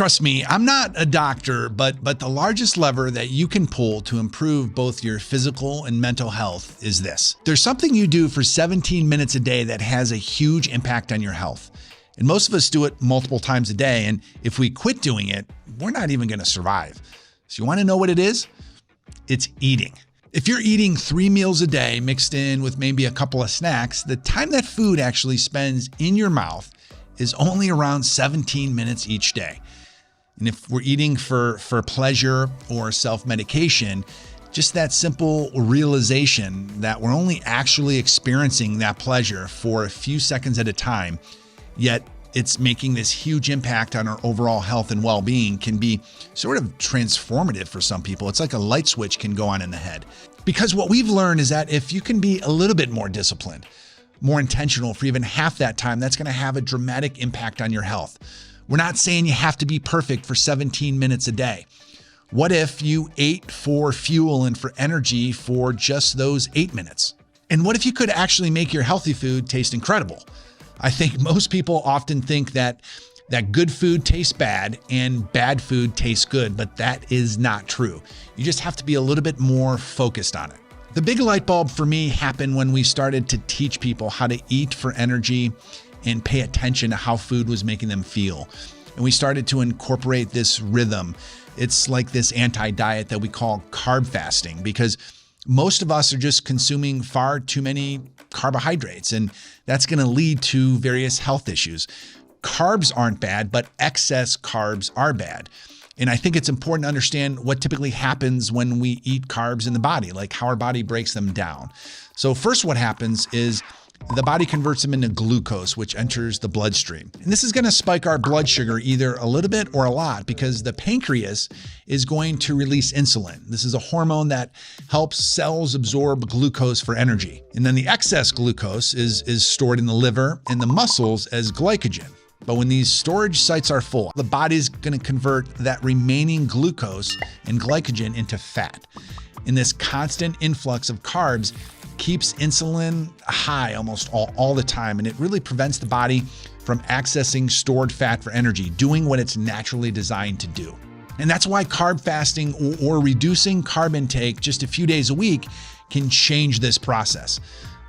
Trust me, I'm not a doctor, but the largest lever that you can pull to improve both your physical and mental health is this. There's something you do for 17 minutes a day that has a huge impact on your health. And most of us do it multiple times a day. And if we quit doing it, we're not even going to survive. So you want to know what it is? It's eating. If you're eating 3 meals a day mixed in with maybe a couple of snacks, the time that food actually spends in your mouth is only around 17 minutes each day. And if we're eating for pleasure or self-medication, just that simple realization that we're only actually experiencing that pleasure for a few seconds at a time, yet it's making this huge impact on our overall health and well-being can be sort of transformative for some people. It's like a light switch can go on in the head. Because what we've learned is that if you can be a little bit more disciplined, more intentional for even half that time, that's going to have a dramatic impact on your health. We're not saying you have to be perfect for 17 minutes a day. What if you ate for fuel and for energy for just those 8 minutes? And what if you could actually make your healthy food taste incredible? I think most people often think that good food tastes bad and bad food tastes good, but that is not true. You just have to be a little bit more focused on it. The big light bulb for me happened when we started to teach people how to eat for energy and pay attention to how food was making them feel. And we started to incorporate this rhythm. It's like this anti-diet that we call carb fasting, because most of us are just consuming far too many carbohydrates, and that's going to lead to various health issues. Carbs aren't bad, but excess carbs are bad. And I think it's important to understand what typically happens when we eat carbs in the body, like how our body breaks them down. So first, what happens is the body converts them into glucose, which enters the bloodstream. And this is going to spike our blood sugar either a little bit or a lot, because the pancreas is going to release insulin. This is a hormone that helps cells absorb glucose for energy. And then the excess glucose is stored in the liver and the muscles as glycogen. But when these storage sites are full, the body's going to convert that remaining glucose and glycogen into fat. And this constant influx of carbs keeps insulin high almost all the time, and it really prevents the body from accessing stored fat for energy, doing what it's naturally designed to do. And that's why carb fasting or reducing carb intake just a few days a week can change this process.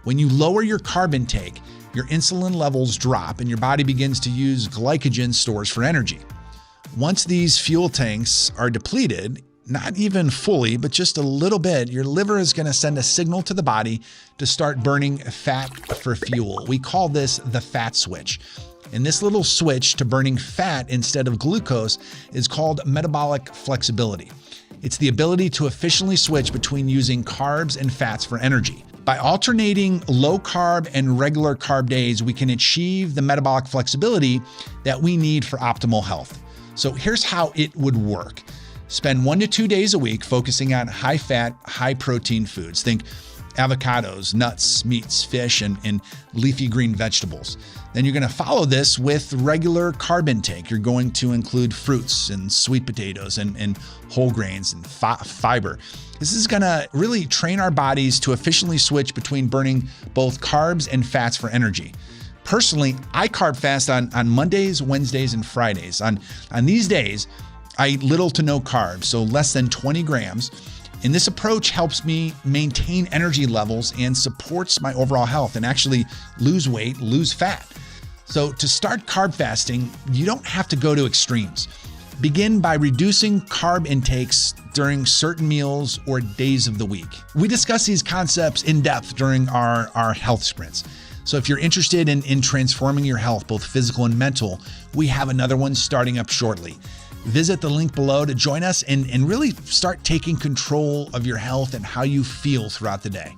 When you lower your carb intake, your insulin levels drop and your body begins to use glycogen stores for energy. Once these fuel tanks are depleted, not even fully, but just a little bit, your liver is going to send a signal to the body to start burning fat for fuel. We call this the fat switch. And this little switch to burning fat instead of glucose is called metabolic flexibility. It's the ability to efficiently switch between using carbs and fats for energy. By alternating low carb and regular carb days, we can achieve the metabolic flexibility that we need for optimal health. So here's how it would work. Spend 1 to 2 days a week focusing on high fat, high protein foods. Think avocados, nuts, meats, fish, and leafy green vegetables. Then you're going to follow this with regular carb intake. You're going to include fruits and sweet potatoes and whole grains and fiber. This is going to really train our bodies to efficiently switch between burning both carbs and fats for energy. Personally, I carb fast on Mondays, Wednesdays, and Fridays. On these days, I eat little to no carbs, so less than 20 grams. And this approach helps me maintain energy levels and supports my overall health and actually lose weight, lose fat. So to start carb fasting, you don't have to go to extremes. Begin by reducing carb intakes during certain meals or days of the week. We discuss these concepts in depth during our health sprints. So if you're interested in transforming your health, both physical and mental, we have another one starting up shortly. Visit the link below to join us and really start taking control of your health and how you feel throughout the day.